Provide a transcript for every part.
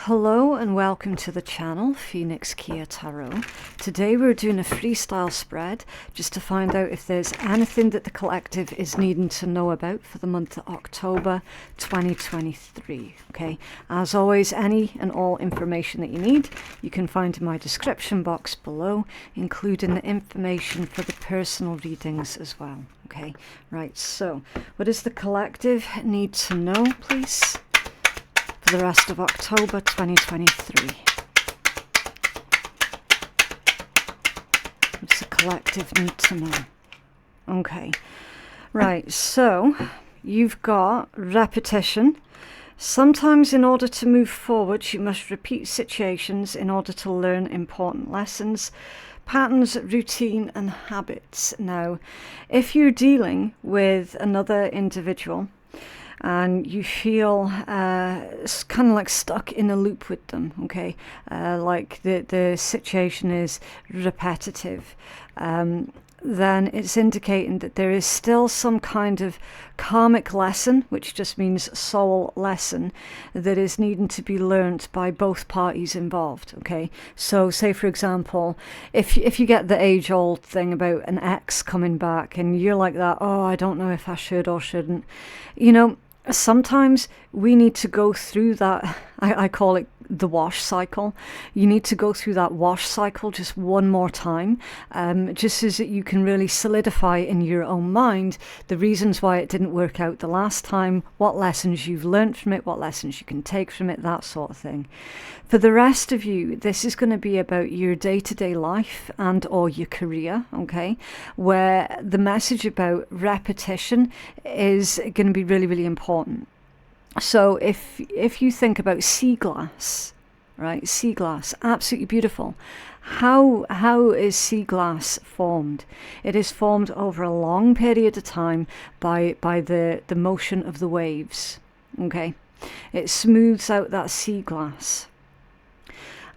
Hello and welcome to the channel, Phoenix Keia Tarot. Today we're doing a freestyle spread just to find out if there's anything that the collective is needing to know about for the month of October 2023. Okay, as always, any and all information that you need you can find in my description box below, including the information for the personal readings as well. Okay, right, so what does the collective need to know, please, for the rest of October 2023? What does the collective need to know? Okay, right, so you've got repetition. Sometimes in order to move forward, you must repeat situations in order to learn important lessons, patterns, routine and habits. Now, if you're dealing with another individual and you feel kind of like stuck in a loop with them, okay, like the situation is repetitive, then it's indicating that there is still some kind of karmic lesson, which just means soul lesson, that is needing to be learnt by both parties involved. Okay, so say for example, if you get the age-old thing about an ex coming back and you're like that, oh, I don't know if I should or shouldn't, you know, sometimes we need to go through that, I call it the wash cycle. You need to go through that wash cycle just one more time, just so that you can really solidify in your own mind the reasons why it didn't work out the last time, what lessons you've learned from it, what lessons you can take from it, that sort of thing. For the rest of you, this is going to be about your day-to-day life and or your career, okay, where the message about repetition is going to be really, really important. So if you think about sea glass, right, sea glass, absolutely beautiful. How is sea glass formed? It is formed over a long period of time by the motion of the waves, okay? It smooths out that sea glass.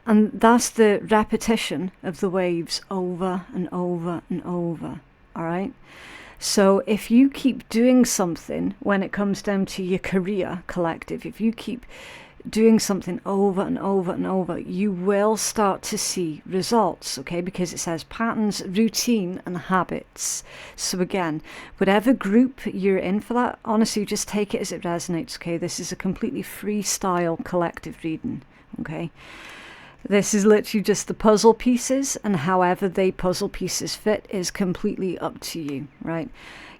And that's the repetition of the waves over and over and over, all right? So if you keep doing something when it comes down to your career, collective, if you keep doing something over and over and over, you will start to see results, okay? Because it says patterns, routine and habits. So again, whatever group you're in for that, honestly, just take it as it resonates, okay? This is a completely freestyle collective reading, okay? This is literally just the puzzle pieces, and however they puzzle pieces fit is completely up to you, right?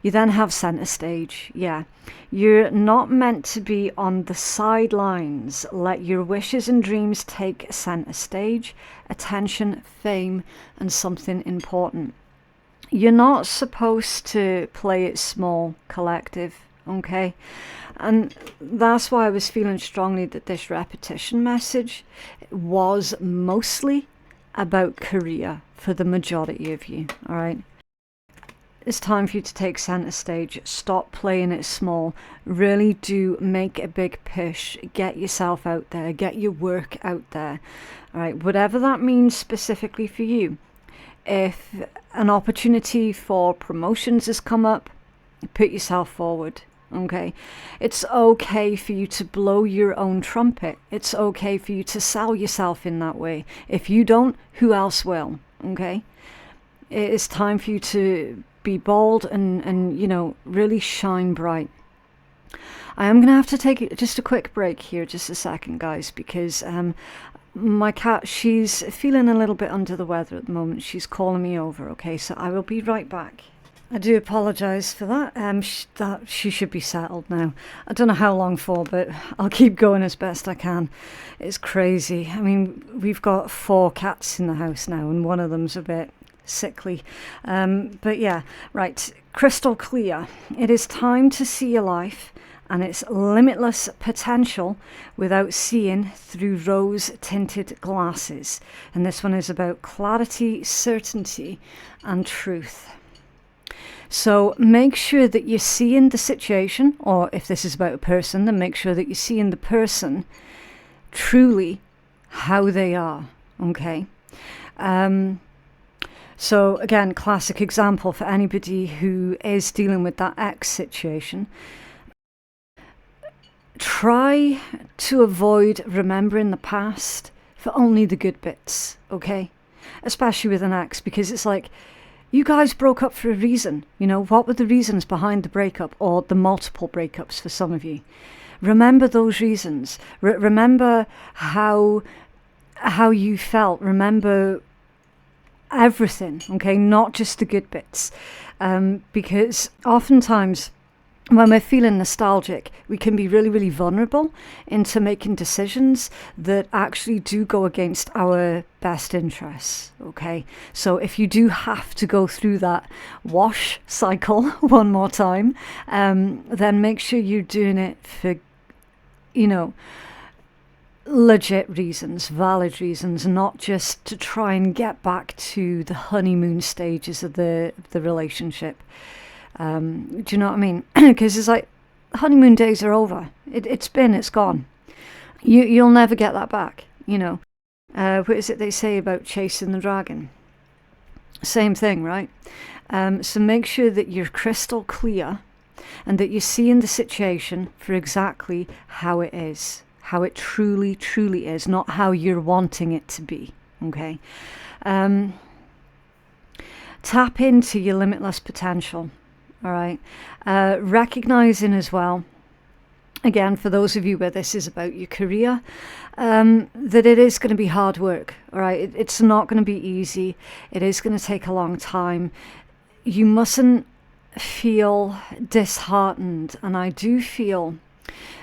You then have center stage. Yeah, you're not meant to be on the sidelines. Let your wishes and dreams take center stage, attention, fame, and something important. You're not supposed to play it small, collective, okay? And that's why I was feeling strongly that this repetition message was mostly about career for the majority of you, all right? It's time for you to take center stage. Stop playing it small. Really do make a big push. Get yourself out there. Get your work out there, all right? Whatever that means specifically for you. If an opportunity for promotions has come up, put yourself forward. Okay, it's okay for you to blow your own trumpet. It's okay for you to sell yourself in that way. If you don't, who else will? Okay, it is time for you to be bold and you know, really shine bright. I am going to have to take just a quick break here, just a second, guys, because my cat, she's feeling a little bit under the weather at the moment. She's calling me over, okay, so I will be right back. I do apologise for that. She should be settled now. I don't know how long for, but I'll keep going as best I can. It's crazy. I mean, we've got 4 cats in the house now, and one of them's a bit sickly. But yeah, right. Crystal clear. It is time to see your life and its limitless potential without seeing through rose-tinted glasses. And this one is about clarity, certainty, and truth. So make sure that you're seeing the situation, or if this is about a person, then make sure that you're seeing the person truly how they are, okay? So again, classic example for anybody who is dealing with that ex situation. try to avoid remembering the past for only the good bits, okay? Especially with an ex, because it's like, you guys broke up for a reason. You know, what were the reasons behind the breakup, or the multiple breakups for some of you? Remember those reasons. Remember how you felt. Remember everything, okay? Not just the good bits. Because oftentimes when we're feeling nostalgic, we can be really, really vulnerable into making decisions that actually do go against our best interests, okay? So if you do have to go through that wash cycle one more time, then make sure you're doing it for, you know, legit reasons, valid reasons, not just to try and get back to the honeymoon stages of the relationship. Do you know what I mean? Because it's like, honeymoon days are over. It's gone. You'll never get that back, you know. What is it they say about chasing the dragon? Same thing, right? So make sure that you're crystal clear and that you're seeing the situation for exactly how it is, how it truly, truly is, not how you're wanting it to be, okay? Tap into your limitless potential. All right. Recognizing as well, again, for those of you where this is about your career, that it is going to be hard work. All right. It's not going to be easy. It is going to take a long time. You mustn't feel disheartened. And I do feel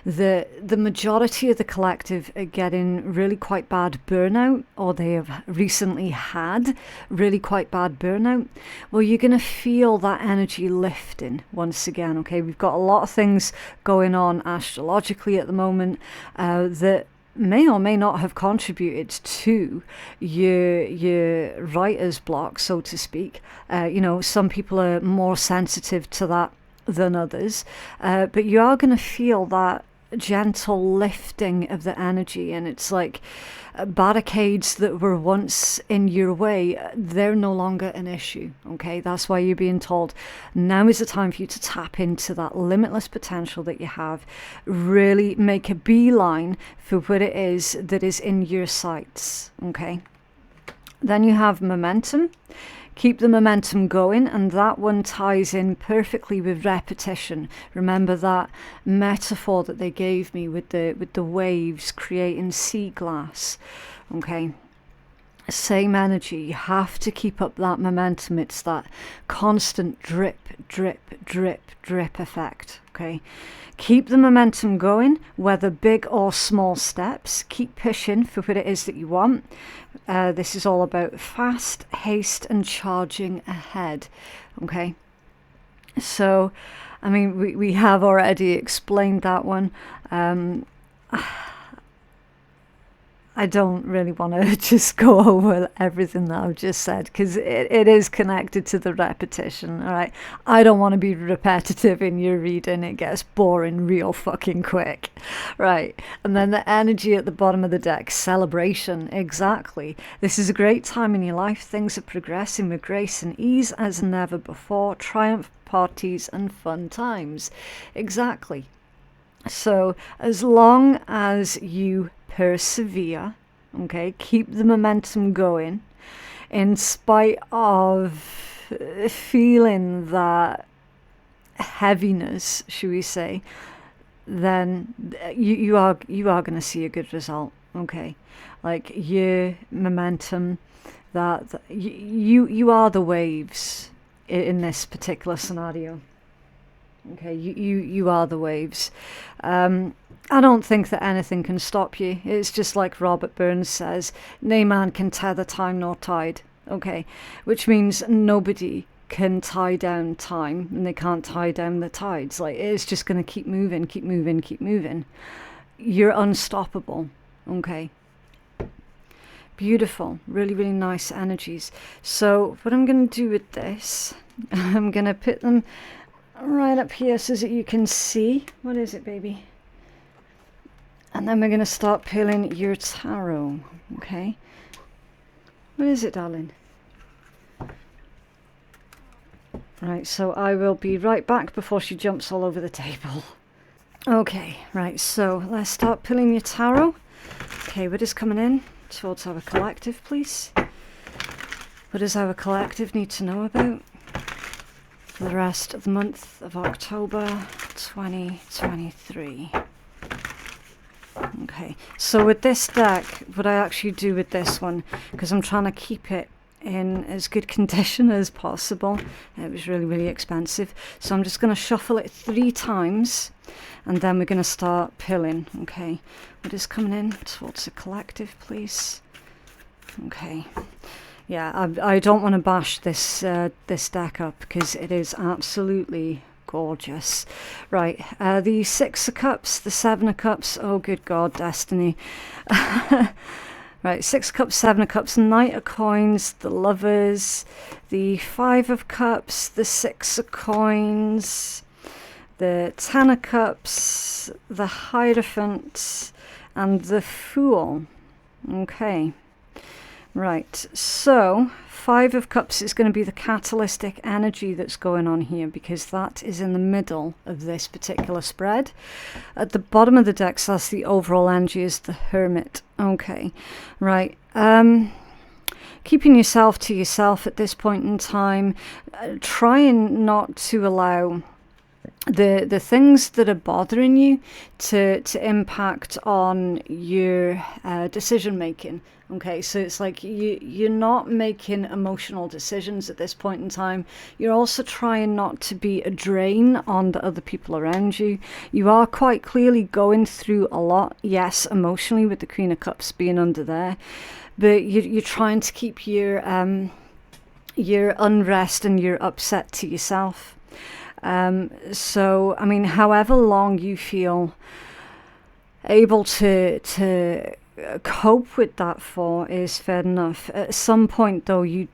that the majority of the collective are getting really quite bad burnout, or they have recently had really quite bad burnout. Well, you're going to feel that energy lifting once again, okay? We've got a lot of things going on astrologically at the moment that may or may not have contributed to your writer's block, so to speak. You know, some people are more sensitive to that than others, but you are going to feel that gentle lifting of the energy, and it's like barricades that were once in your way, they're no longer an issue, okay? That's why you're being told now is the time for you to tap into that limitless potential that you have. Really make a beeline for what it is that is in your sights, okay? Then you have momentum. Keep the momentum going, and that one ties in perfectly with repetition. Remember that metaphor that they gave me with the waves creating sea glass, okay? Same energy. You have to keep up that momentum. It's that constant drip, drip, drip, drip effect, okay? Keep the momentum going, whether big or small steps. Keep pushing for what it is that you want. This is all about fast, haste, and charging ahead, okay? So, I mean, we have already explained that one. I don't really want to just go over everything that I've just said, because it is connected to the repetition, all right? I don't want to be repetitive in your reading. It gets boring real fucking quick, right? And then the energy at the bottom of the deck, celebration, exactly. This is a great time in your life. Things are progressing with grace and ease as never before. Triumph parties and fun times, exactly. So as long as you persevere, okay, keep the momentum going in spite of feeling that heaviness, should we say, then you are going to see a good result, okay? Like your momentum, that you are the waves in this particular scenario. Okay, you are the waves. I don't think that anything can stop you. It's just like Robert Burns says, "No man can tether time nor tide." Okay, which means nobody can tie down time, and they can't tie down the tides. Like, it's just going to keep moving, keep moving, keep moving. You're unstoppable. Okay. Beautiful, really, really nice energies. So what I'm going to do with this, I'm going to put them right up here so that you can see. What is it, baby? And then we're going to start pulling your tarot, okay? What is it, darling? Right, so I will be right back before she jumps all over the table. Okay, right, so let's start pulling your tarot. Okay, what is coming in towards our collective, please? What does our collective need to know about for the rest of the month of October 2023? Okay, so with this deck, what I actually do with this one, because I'm trying to keep it in as good condition as possible. It was really, really expensive. So I'm just going to shuffle it 3 times and then we're going to start pulling. Okay, what is coming in towards the collective, please? Okay. Yeah, I don't want to bash this this deck up because it is absolutely gorgeous. Right, the 6 of Cups, the 7 of Cups. Oh, good God, Destiny. Right, 6 of Cups, 7 of Cups, Knight of Coins, the Lovers, the 5 of Cups, the 6 of Coins, the 10 of Cups, the Hierophant, and the Fool. Okay. Right, so 5 of Cups is going to be the catalytic energy that's going on here because that is in the middle of this particular spread. At the bottom of the deck, so that's the overall energy, is the Hermit. Okay, right. Keeping yourself to yourself at this point in time, trying not to allow the things that are bothering you to impact on your decision making. Okay, so it's like you're not making emotional decisions at this point in time. You're also trying not to be a drain on the other people around you. You are quite clearly going through a lot, yes, emotionally, with the Queen of Cups being under there, but you're trying to keep your unrest and your upset to yourself. So, I mean, however long you feel able to cope with that for is fair enough. At some point, though, you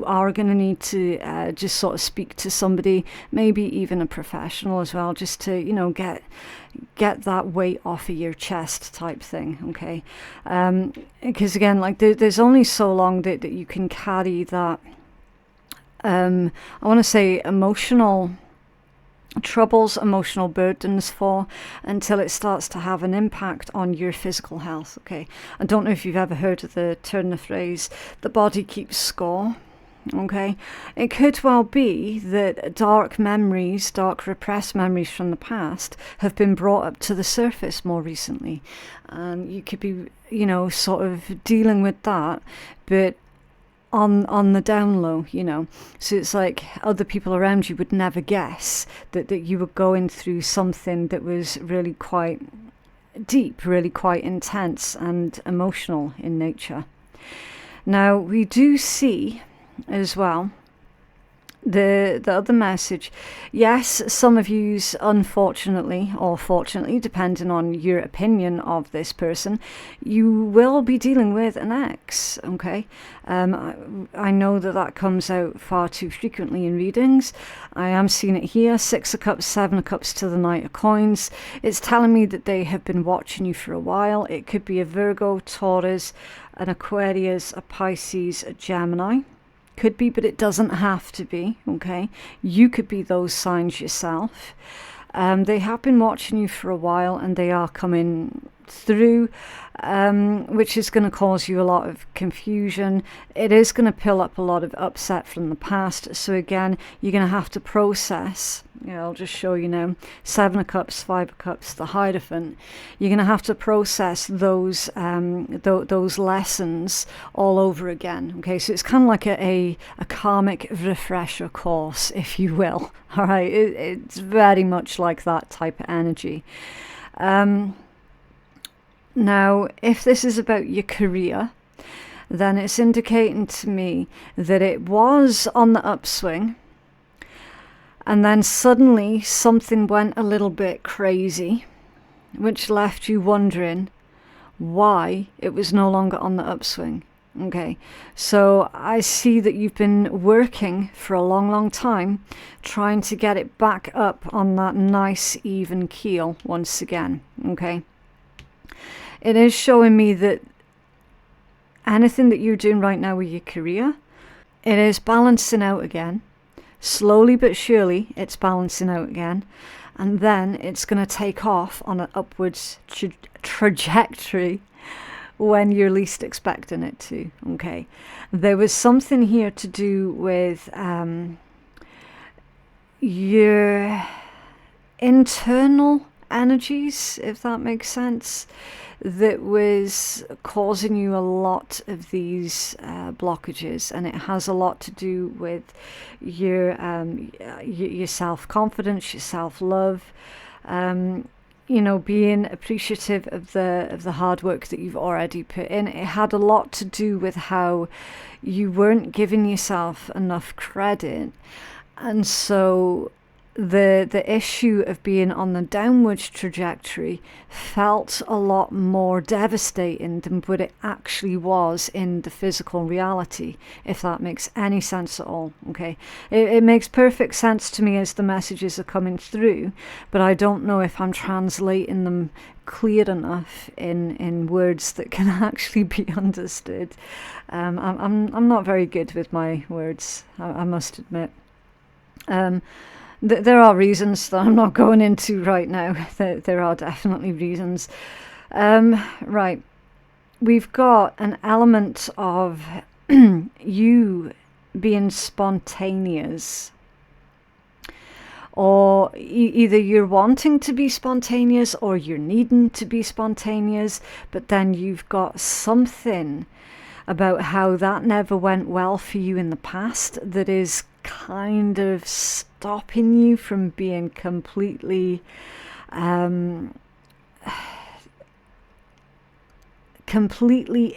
are going to need to just sort of speak to somebody, maybe even a professional as well, just to, you know, get that weight off of your chest type thing. Okay, because again, like there's only so long that you can carry that. I want to say emotional troubles, emotional burdens for, until it starts to have an impact on your physical health. Okay, I don't know if you've ever heard of the turn of phrase, the body keeps score. Okay, it could well be that dark memories, dark repressed memories from the past have been brought up to the surface more recently, and you could be, you know, sort of dealing with that, but on the down low, you know. So it's like other people around you would never guess that you were going through something that was really quite deep, really quite intense and emotional in nature. Now we do see as well the other message. Yes, some of yous, unfortunately or fortunately, depending on your opinion of this person, you will be dealing with an ex. Okay, I know that comes out far too frequently in readings. I am seeing it here. 6 of Cups, 7 of Cups to the Knight of Coins. It's telling me that they have been watching you for a while. It could be a Virgo, Taurus, an Aquarius, a Pisces, a Gemini. Could be, but it doesn't have to be. Okay, you could be those signs yourself. They have been watching you for a while and they are coming through, which is going to cause you a lot of confusion. It is going to pill up a lot of upset from the past. So again, you're going to have to process. Yeah, I'll just show you now. 7 of Cups, 5 of Cups, the Hierophant. You're going to have to process those lessons all over again. Okay, so it's kind of like a karmic refresher course, if you will. All right, it's very much like that type of energy. Now, if this is about your career, then it's indicating to me that it was on the upswing, and then suddenly something went a little bit crazy, which left you wondering why it was no longer on the upswing. Okay, so I see that you've been working for a long, long time, trying to get it back up on that nice, even keel once again. Okay. It is showing me that anything that you're doing right now with your career, it is balancing out again. Slowly but surely, it's balancing out again. and then it's going to take off on an upwards trajectory when you're least expecting it to. Okay, there was something here to do with your internal energies, if that makes sense, that was causing you a lot of these blockages, and it has a lot to do with your self-confidence, your self-love, you know, being appreciative of the hard work that you've already put in. It had a lot to do with how you weren't giving yourself enough credit, and so the issue of being on the downward trajectory felt a lot more devastating than what it actually was in the physical reality, if that makes any sense at all. Okay, it makes perfect sense to me as the messages are coming through, but I don't know if I'm translating them clear enough in words that can actually be understood. I'm not very good with my words, I must admit. There are reasons that I'm not going into right now. There are definitely reasons. Right. We've got an element of you being spontaneous. Or either you're wanting to be spontaneous or you're needing to be spontaneous, but then you've got something about how that never went well for you in the past that is kind of stopping you from being completely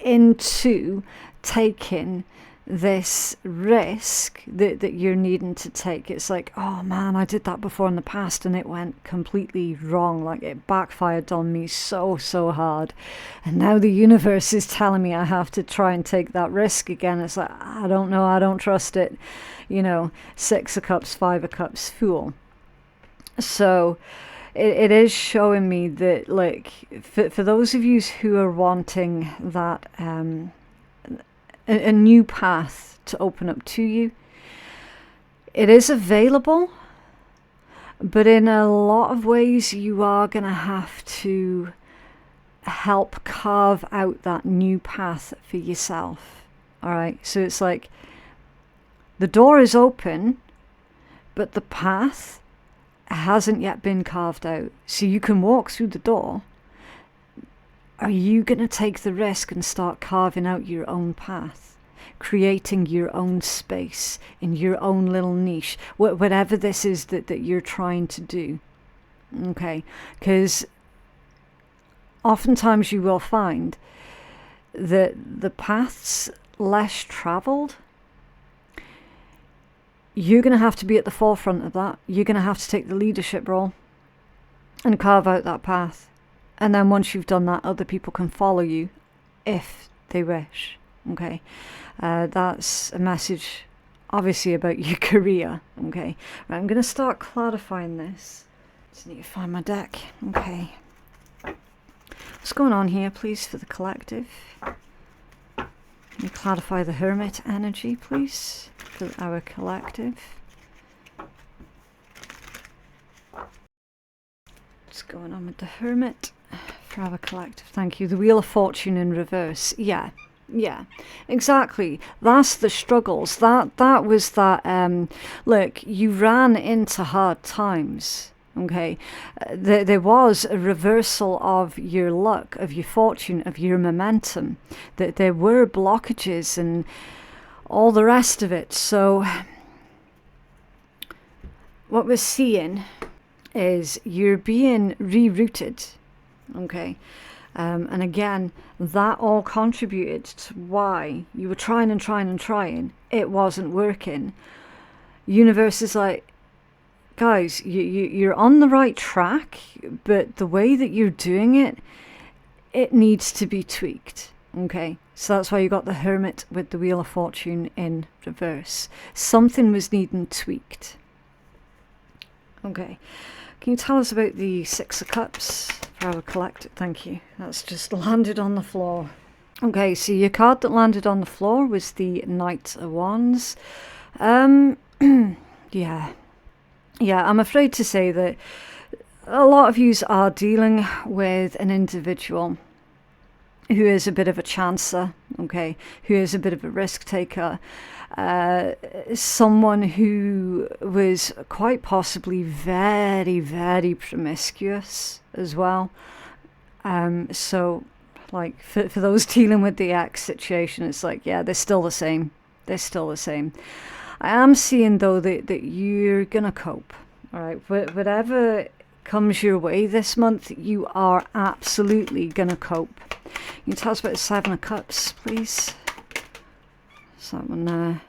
into taking this risk that you're needing to take. It's like, oh man, I did that before in the past and it went completely wrong. Like, it backfired on me so hard, and now the universe is telling me I have to try and take that risk again. It's like, I don't know, I don't trust it, you know. 6 of Cups, 5 of Cups, Fool. So it is showing me that, like, for those of you who are wanting that a new path to open up to you, it is available, but in a lot of ways you are going to have to help carve out that new path for yourself. All right, so it's like the door is open, but the path hasn't yet been carved out, so you can walk through the door. Are you going to take the risk and start carving out your own path, creating your own space in your own little niche, whatever this is that you're trying to do? Okay, because oftentimes you will find that the paths less traveled, you're going to have to be at the forefront of that. You're going to have to take the leadership role and carve out that path. And then once you've done that, other people can follow you if they wish. Okay, that's a message obviously about your career. Okay, right, I'm going to start clarifying this. Just need to find my deck. Okay, what's going on here, please, for the collective? Can you clarify the Hermit energy, please, for our collective? What's going on with the Hermit for our collective? Thank you. The Wheel of Fortune in reverse. Yeah, exactly. That's the struggles. That was that. Look, you ran into hard times. Okay, there was a reversal of your luck, of your fortune, of your momentum. That there were blockages and all the rest of it. So what we're seeing is you're being rerouted. Okay, and again, that all contributed to why you were trying and trying. It wasn't working. Universe is like, guys, you're on the right track, but the way that you're doing it, it needs to be tweaked. Okay, so that's why you got the Hermit with the Wheel of Fortune in reverse. Something was needing tweaked. Okay, can you tell us about the 6 of Cups for our collective? Thank you. That's just landed on the floor. Okay, so your card that landed on the floor was the Knight of Wands. Yeah, I'm afraid to say that a lot of you are dealing with an individual who is a bit of a chancer, okay, who is a bit of a risk taker, someone who was quite possibly very, very promiscuous as well. So, like, for those dealing with the ex situation, it's like, yeah, they're still the same. They're still the same. I am seeing, though, that you're going to cope, all right? Whatever comes your way this month, you are absolutely going to cope. You can tell us about the Seven of Cups, please. Is that one there?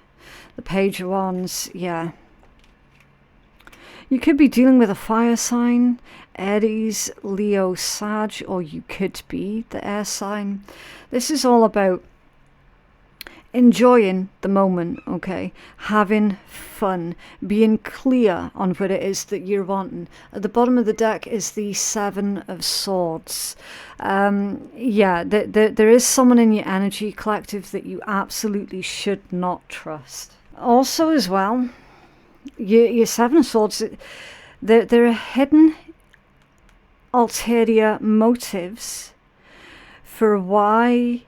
The Page of Wands, yeah. You could be dealing with a fire sign, Aries, Leo, Sag, or you could be the air sign. This is all about enjoying the moment, okay? Having fun, being clear on what it is that you're wanting. At the bottom of the deck is the Seven of Swords. Yeah, there is someone in your energy collective that you absolutely should not trust. Also, as well, your Seven of Swords, there are hidden ulterior motives for why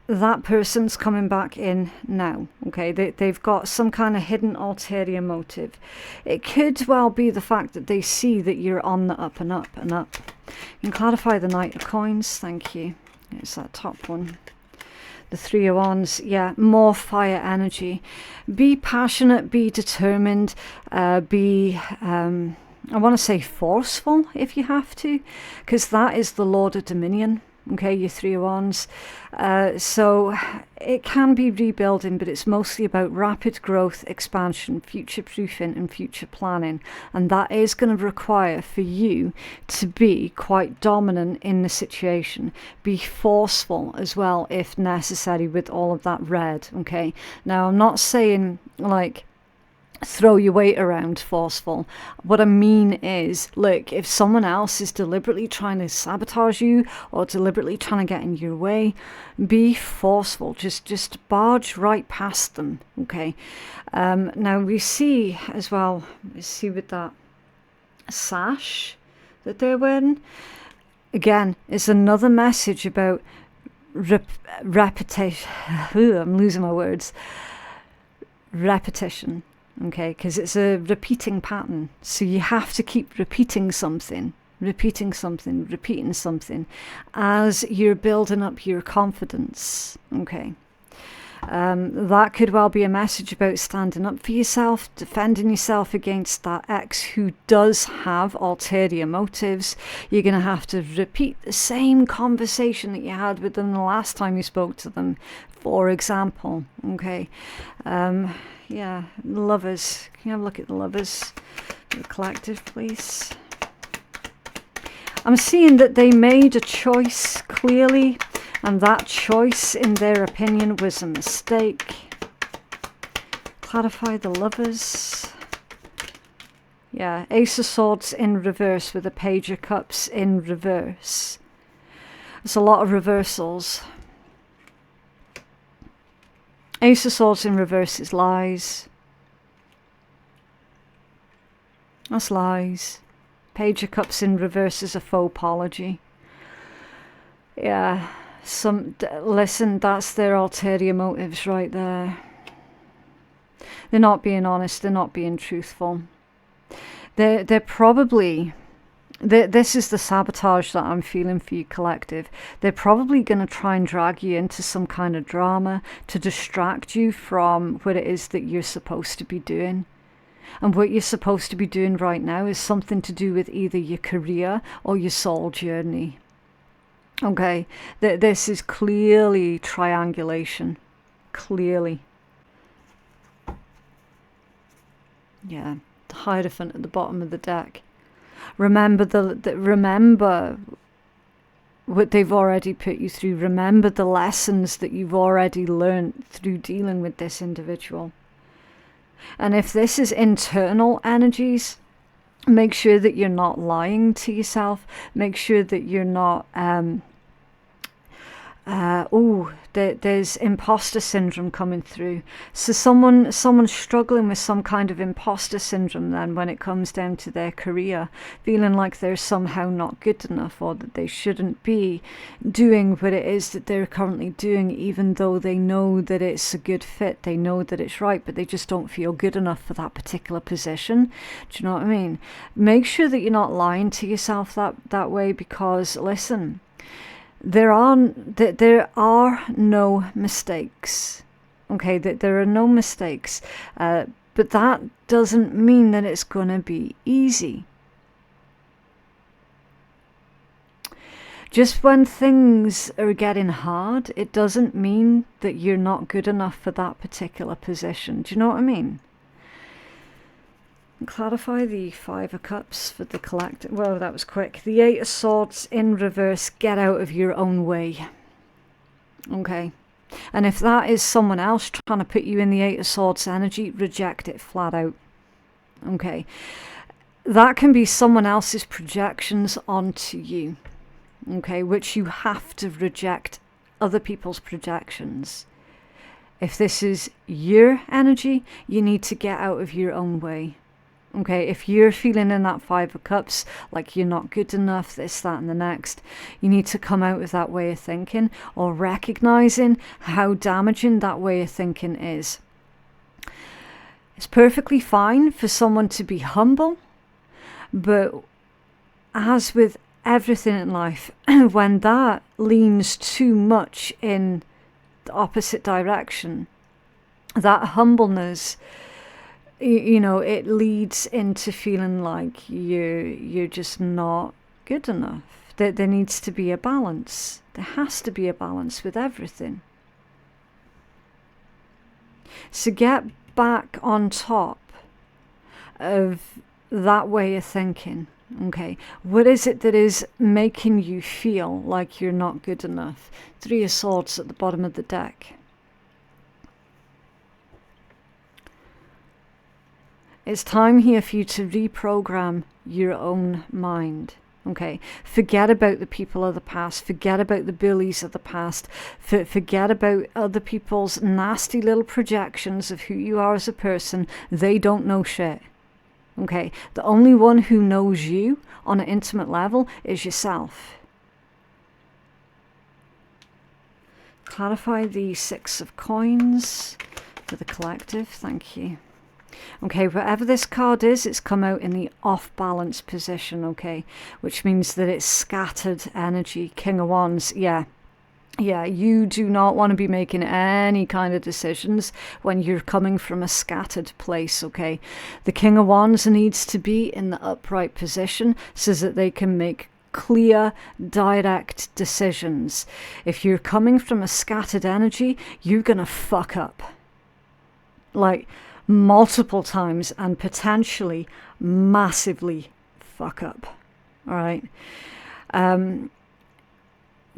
that person's coming back in now, okay? They've got some kind of hidden ulterior motive. It could well be the fact that they see that you're on the up and up and up. You can clarify the Knight of Coins, thank you. It's that top one. The Three of Wands, yeah, more fire energy. Be passionate, be determined, be, I want to say forceful if you have to, because that is the Lord of Dominion. Okay, your Three of Wands. So it can be rebuilding, but it's mostly about rapid growth, expansion, future proofing and future planning. And that is going to require for you to be quite dominant in the situation. Be forceful as well if necessary with all of that red. Okay, now I'm not saying like throw your weight around forceful. What I mean is, look, if someone else is deliberately trying to sabotage you or deliberately trying to get in your way, be forceful. Just barge right past them, okay? Now we see as well, we see with that sash that they're wearing, again, it's another message about repetition. I'm losing my words. Repetition. Okay, because it's a repeating pattern. So you have to keep repeating something as you're building up your confidence. Okay. That could well be a message about standing up for yourself, defending yourself against that ex who does have ulterior motives. You're going to have to repeat the same conversation that you had with them the last time you spoke to them, for example. Okay. Yeah, Lovers. Can you have a look at the Lovers? The collective, please. I'm seeing that they made a choice clearly, and that choice, in their opinion, was a mistake. Clarify the Lovers. Yeah, Ace of Swords in reverse with a Page of Cups in reverse. There's a lot of reversals. Ace of Swords in reverse is lies. That's lies. Page of Cups in reverse is a faux apology. Yeah, listen, that's their ulterior motives right there. They're not being honest, they're not being truthful. They're probably... This is the sabotage that I'm feeling for you, collective. They're probably going to try and drag you into some kind of drama to distract you from what it is that you're supposed to be doing. And what you're supposed to be doing right now is something to do with either your career or your soul journey. Okay, this is clearly triangulation. Clearly. Yeah, the Hierophant at the bottom of the deck. Remember remember what they've already put you through. Remember the lessons that you've already learned through dealing with this individual. And if this is internal energies, make sure that you're not lying to yourself. Make sure that you're not There's imposter syndrome coming through. So someone's struggling with some kind of imposter syndrome then when it comes down to their career, feeling like they're somehow not good enough, or that they shouldn't be doing what it is that they're currently doing, even though they know that it's a good fit, they know that it's right, but they just don't feel good enough for that particular position. Do you know what I mean? Make sure that you're not lying to yourself that way, because listen, there are no mistakes. Okay, there are no mistakes, but that doesn't mean that it's going to be easy. Just when things are getting hard, it doesn't mean that you're not good enough for that particular position. Do you know what I mean? Clarify the Five of Cups for the collective. Well, that was quick. The Eight of Swords in reverse. Get out of your own way. Okay. And if that is someone else trying to put you in the Eight of Swords energy, reject it flat out. Okay. That can be someone else's projections onto you. Okay. Which you have to reject other people's projections. If this is your energy, you need to get out of your own way. Okay, if you're feeling in that Five of Cups, like you're not good enough, this, that, and the next, you need to come out with that way of thinking, or recognizing how damaging that way of thinking is. It's perfectly fine for someone to be humble, but as with everything in life, when that leans too much in the opposite direction, that humbleness, you know, it leads into feeling like you're just not good enough. There needs to be a balance. There has to be a balance with everything. So get back on top of that way of thinking. Okay, what is it that is making you feel like you're not good enough? Three of Swords at the bottom of the deck. It's time here for you to reprogram your own mind. Okay, forget about the people of the past, forget about the bullies of the past, forget about other people's nasty little projections of who you are as a person. They don't know shit. Okay, the only one who knows you on an intimate level is yourself. Clarify the Six of Coins for the collective. Thank you. Okay, whatever this card is, it's come out in the off-balance position, okay? Which means that it's scattered energy. King of Wands, yeah, you do not want to be making any kind of decisions when you're coming from a scattered place, okay? The King of Wands needs to be in the upright position so that they can make clear, direct decisions. If you're coming from a scattered energy, you're gonna fuck up. Like, multiple times, and potentially massively fuck up. All right.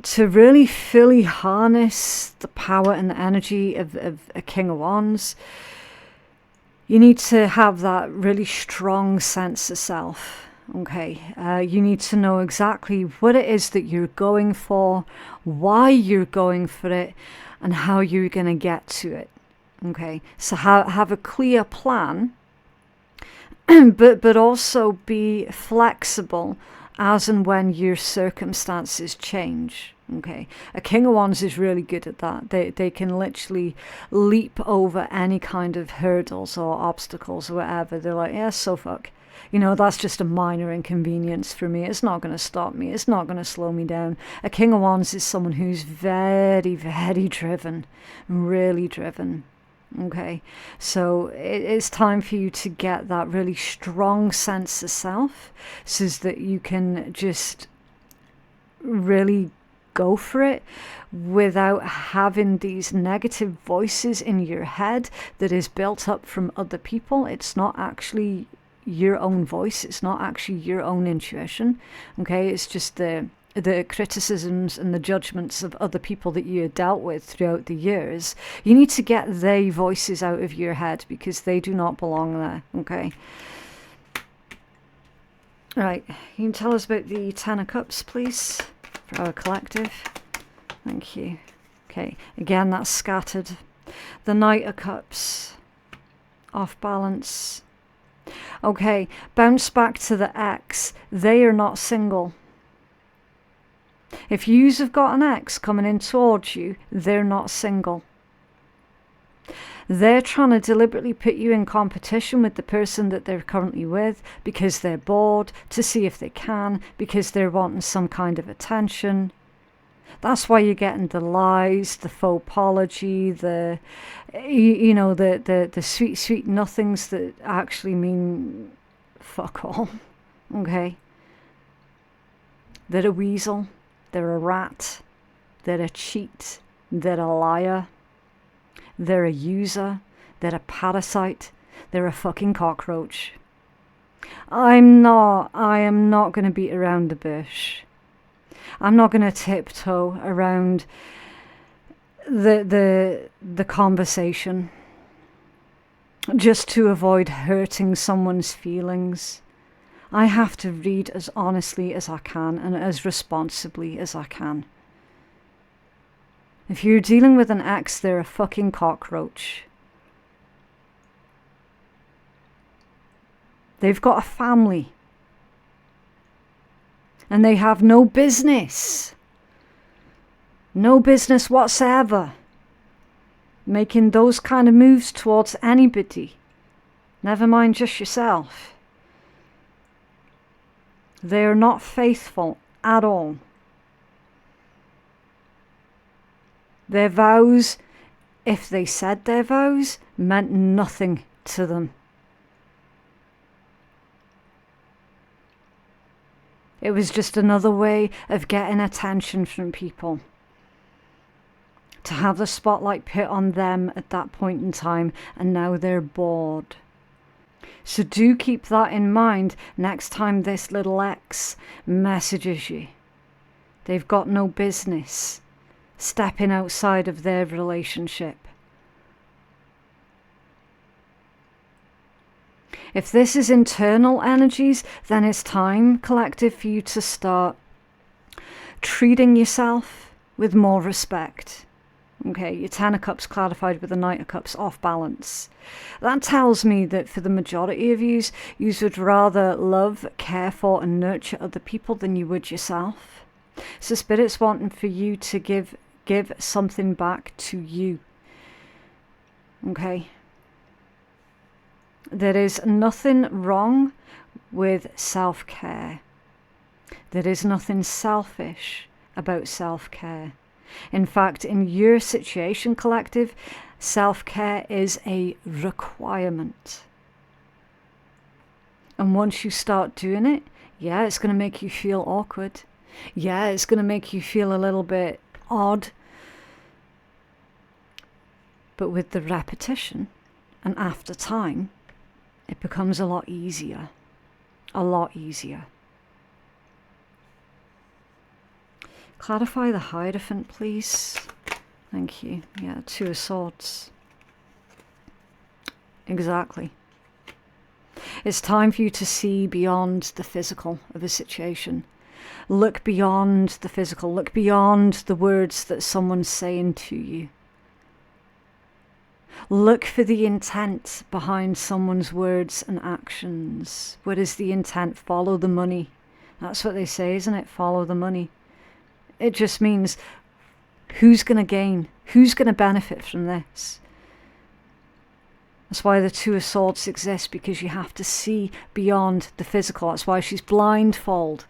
To really fully harness the power and the energy of a King of Wands, you need to have that really strong sense of self. Okay, you need to know exactly what it is that you're going for, why you're going for it, and how you're going to get to it. Okay, so have a clear plan, but also be flexible as and when your circumstances change. Okay, a King of Wands is really good at that. They can literally leap over any kind of hurdles or obstacles or whatever. They're like, yeah, so fuck. You know, that's just a minor inconvenience for me. It's not going to stop me. It's not going to slow me down. A King of Wands is someone who's very, very driven, really driven. Okay, so it's time for you to get that really strong sense of self so that you can just really go for it without having these negative voices in your head that is built up from other people. It's not actually your own voice. It's not actually your own intuition. Okay, it's just the criticisms and the judgments of other people that you had dealt with throughout the years. You need to get their voices out of your head because they do not belong there. Okay. Right. You can tell us about the Ten of Cups, please, for our collective. Thank you. Okay, again, that's scattered. The Knight of Cups, off balance. Okay, bounce back to the ex. They are not single. If yous have got an ex coming in towards you, they're not single. They're trying to deliberately put you in competition with the person that they're currently with because they're bored, to see if they can, because they're wanting some kind of attention. That's why you're getting the lies, the faux apology, the sweet, sweet nothings that actually mean fuck all. Okay? They're a weasel. They're a rat. They're a cheat. They're a liar. They're a user. They're a parasite. They're a fucking cockroach. I am not going to beat around the bush. I'm not going to tiptoe around the conversation just to avoid hurting someone's feelings. I have to read as honestly as I can and as responsibly as I can. If you're dealing with an ex, they're a fucking cockroach. They've got a family. And they have no business whatsoever making those kind of moves towards anybody. Never mind just yourself. They are not faithful at all. Their vows, if they said their vows, meant nothing to them. It was just another way of getting attention from people. To have the spotlight put on them at that point in time, and now they're bored. So do keep that in mind next time this little ex messages you. They've got no business stepping outside of their relationship. If this is internal energies, then it's time, collective, for you to start treating yourself with more respect. Okay, your Ten of Cups clarified with the Knight of Cups off balance. That tells me that for the majority of you would rather love, care for and nurture other people than you would yourself. So Spirit's wanting for you to give something back to you. Okay? There is nothing wrong with self-care. There is nothing selfish about self-care. In fact, in your situation, collective, self-care is a requirement. And once you start doing it, yeah, it's going to make you feel awkward. Yeah, it's going to make you feel a little bit odd. But with the repetition and after time, it becomes a lot easier. A lot easier. Clarify the Hierophant, please. Thank you. Yeah, Two of Swords. Exactly. It's time for you to see beyond the physical of a situation. Look beyond the physical. Look beyond the words that someone's saying to you. Look for the intent behind someone's words and actions. What is the intent? Follow the money. That's what they say, isn't it? Follow the money. It just means who's going to gain? Who's going to benefit from this? That's why the Two of Swords exists, because you have to see beyond the physical. That's why she's blindfold.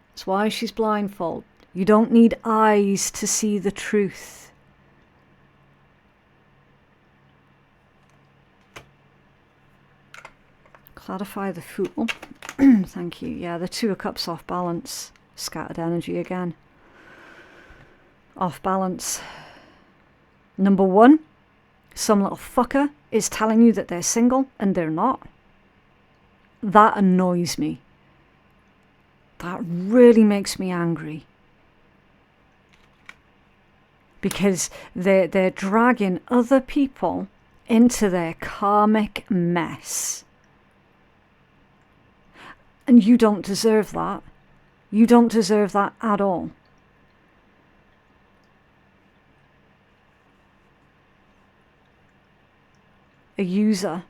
That's why she's blindfold. You don't need eyes to see the truth. Clarify the Fool. Thank you. Yeah, the Two of Cups off balance. Scattered energy again. Off balance. Number one, some little fucker is telling you that they're single and they're not. That annoys me. That really makes me angry. Because they're dragging other people into their karmic mess. And you don't deserve that. You don't deserve that at all. a user.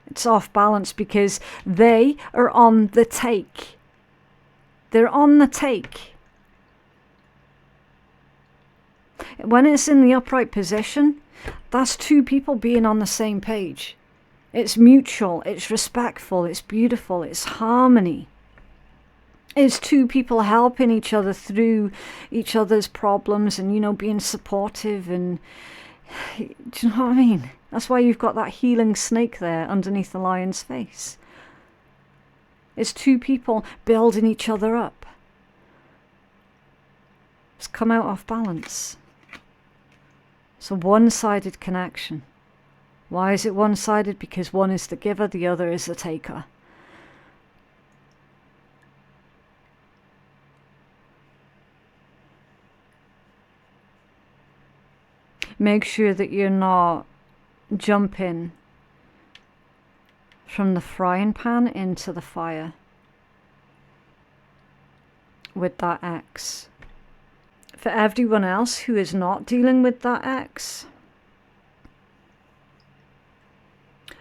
It's off balance because they are on the take. They're on the take. When it's in the upright position, that's two people being on the same page. It's mutual, it's respectful, it's beautiful, it's harmony. It's two people helping each other through each other's problems and, you know, being supportive and, do you know what I mean? That's why you've got that healing snake there underneath the lion's face. It's two people building each other up. It's come out off balance. It's a one-sided connection. Why is it one-sided? Because one is the giver, the other is the taker. Make sure that you're not jumping from the frying pan into the fire with that X. For everyone else who is not dealing with that X,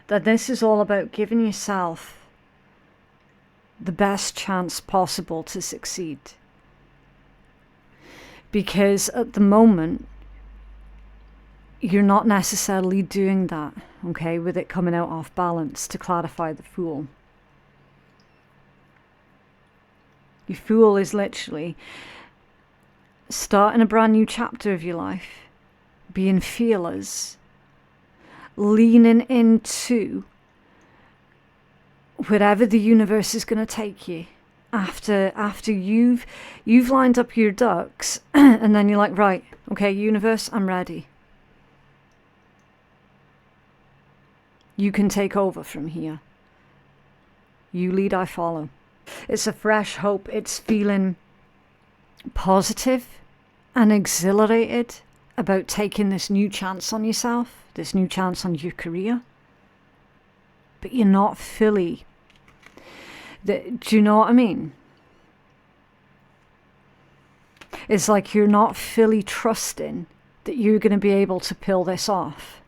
that this is all about giving yourself the best chance possible to succeed. Because at the moment, you're not necessarily doing that, okay, with it coming out off balance, to clarify the Fool. Your Fool is literally starting a brand new chapter of your life, being fearless, leaning into wherever the universe is going to take you. After you've lined up your ducks, and then you're like, right, okay, universe, I'm ready. You can take over from here. You lead, I follow. It's a fresh hope. It's feeling positive and exhilarated about taking this new chance on yourself, this new chance on your career. But you're not fully... Do you know what I mean? It's like you're not fully trusting that you're going to be able to pull this off.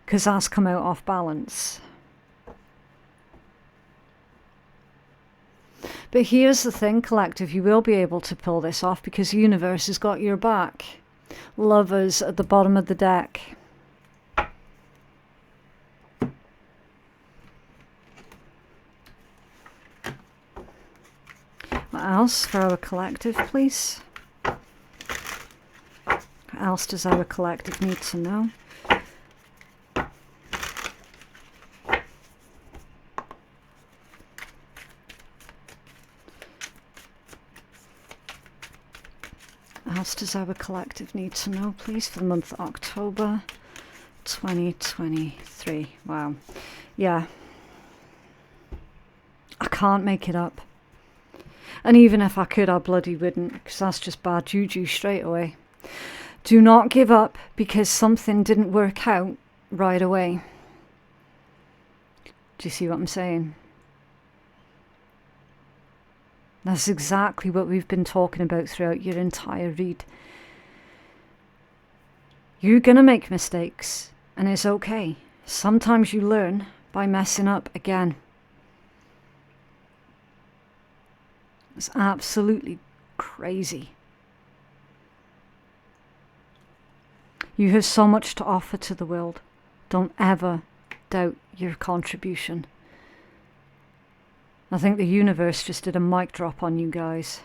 Because that's come out off balance. But here's the thing, collective, you will be able to pull this off because the universe has got your back. Lovers at the bottom of the deck. What else for our collective, please? What else does our collective need to know? What else does our collective need to know, please, for the month of October 2023? Wow. Yeah. I can't make it up. And even if I could, I bloody wouldn't, because that's just bad juju straight away. Do not give up because something didn't work out right away. Do you see what I'm saying? That's exactly what we've been talking about throughout your entire read. You're going to make mistakes, and it's okay. Sometimes you learn by messing up again. It's absolutely crazy. You have so much to offer to the world. Don't ever doubt your contribution. I think the universe just did a mic drop on you guys.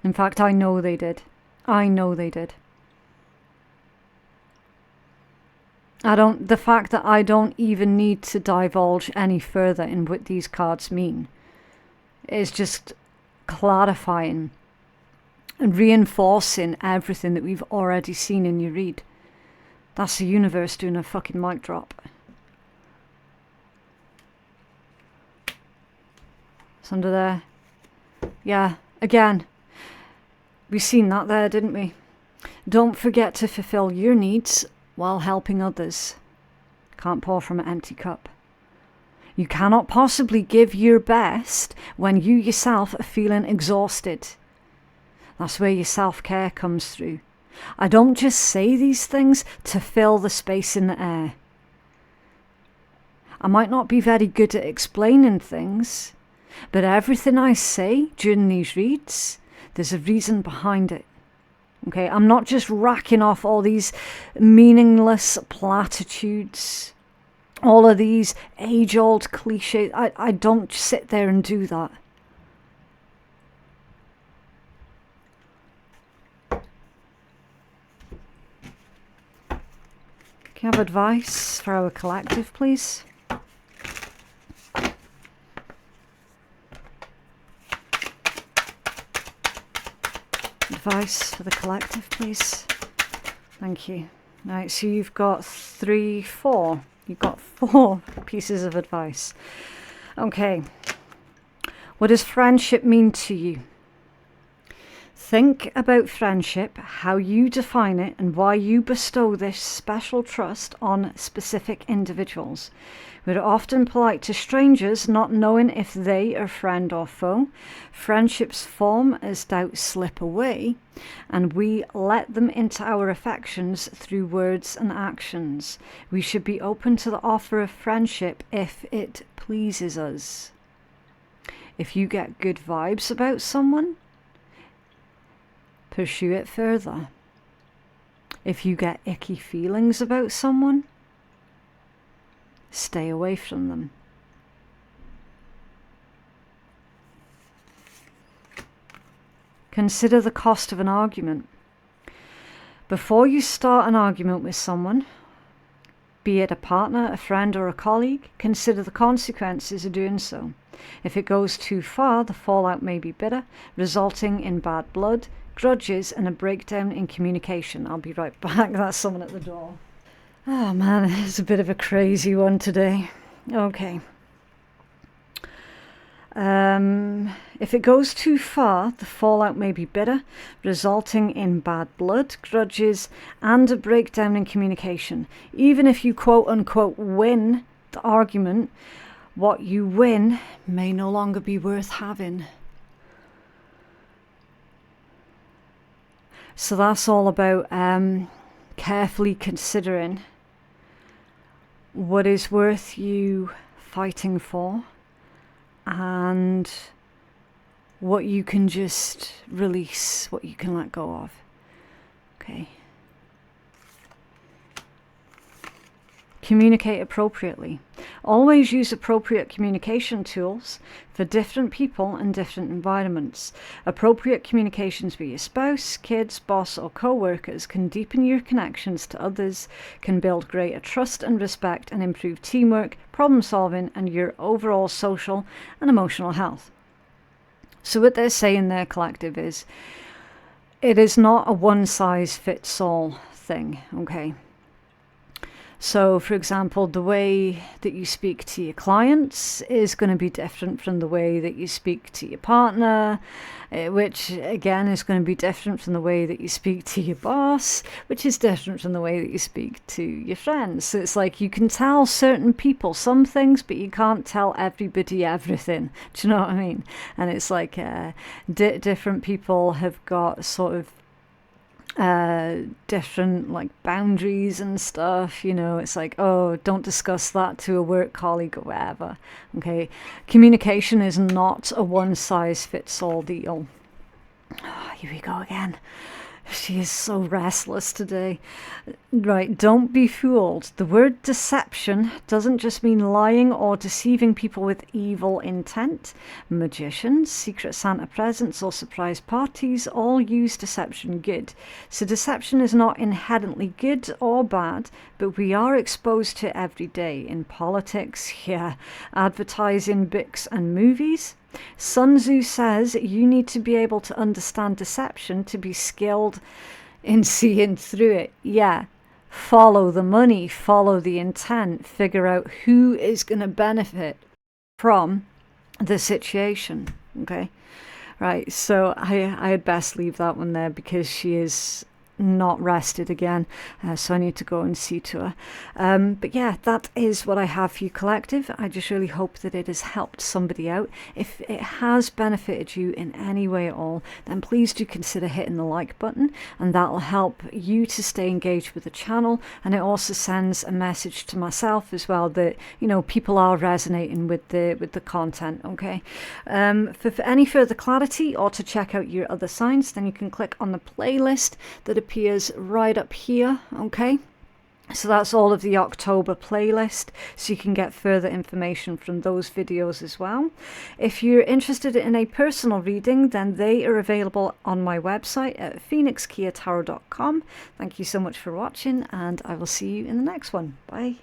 In fact, I know they did. I know they did. The fact that I don't even need to divulge any further in what these cards mean is just clarifying and reinforcing everything that we've already seen in your read. That's the universe doing a fucking mic drop. It's under there. Yeah, again. We've seen that there, didn't we? Don't forget to fulfill your needs while helping others. Can't pour from an empty cup. You cannot possibly give your best when you yourself are feeling exhausted. That's where your self-care comes through. I don't just say these things to fill the space in the air. I might not be very good at explaining things, but everything I say during these reads, there's a reason behind it. Okay, I'm not just racking off all these meaningless platitudes, all of these age-old cliches. I don't sit there and do that. Can I have advice for our collective, please? Advice for the collective, please. Thank you. Right, so you've got 4. You've got 4 pieces of advice. Okay. What does friendship mean to you? Think about friendship, how you define it, and why you bestow this special trust on specific individuals. We're often polite to strangers, not knowing if they are friend or foe. Friendships form as doubts slip away, and we let them into our affections through words and actions. We should be open to the offer of friendship if it pleases us. If you get good vibes about someone, pursue it further. If you get icky feelings about someone, stay away from them. Consider the cost of an argument. Before you start an argument with someone, be it a partner, a friend, or a colleague, consider the consequences of doing so. If it goes too far, the fallout may be bitter, resulting in bad blood, grudges, and a breakdown in communication. I'll be right back. That's someone at the door. Oh man, it's a bit of a crazy one today. Okay. If it goes too far, the fallout may be bitter, resulting in bad blood, grudges, and a breakdown in communication. Even if you quote-unquote win the argument, what you win may no longer be worth having. So that's all about carefully considering what is worth you fighting for and what you can just release, what you can let go of. Okay. Communicate appropriately. Always use appropriate communication tools for different people and different environments. Appropriate communications with your spouse, kids, boss, or co-workers can deepen your connections to others, can build greater trust and respect, and improve teamwork, problem solving, and your overall social and emotional health. So what they're saying there, collective, is it is not a one-size-fits-all thing, okay? So, for example, the way that you speak to your clients is going to be different from the way that you speak to your partner, which again is going to be different from the way that you speak to your boss, which is different from the way that you speak to your friends. So it's like you can tell certain people some things, but you can't tell everybody everything. Do you know what I mean? And it's like different people have got sort of different like boundaries and stuff, you know. It's like, oh, don't discuss that to a work colleague or whatever. Okay, communication is not a one-size-fits-all deal. Oh, here we go again. She is so restless today. Right, don't be fooled. The word deception doesn't just mean lying or deceiving people with evil intent. Magicians, Secret Santa presents, or surprise parties all use deception good. So deception is not inherently good or bad, but we are exposed to it every day in politics, advertising, books and movies. Sun Tzu says you need to be able to understand deception to be skilled in seeing through it. Yeah, follow the money, follow the intent, figure out who is going to benefit from the situation. Okay, right, so I had best leave that one there because she is not rested again, so I need to go and see to her. But yeah, that is what I have for you, collective. I just really hope that it has helped somebody out. If it has benefited you in any way at all, then please do consider hitting the like button, and that'll help you to stay engaged with the channel, and it also sends a message to myself as well that, you know, people are resonating with the content. Okay, for any further clarity or to check out your other signs, then you can click on the playlist that appears right up here. Okay, so that's all of the October playlist, so you can get further information from those videos as well. If you're interested in a personal reading, then they are available on my website at phoenixkeiatarot.com. Thank you so much for watching, and I will see you in the next one. Bye.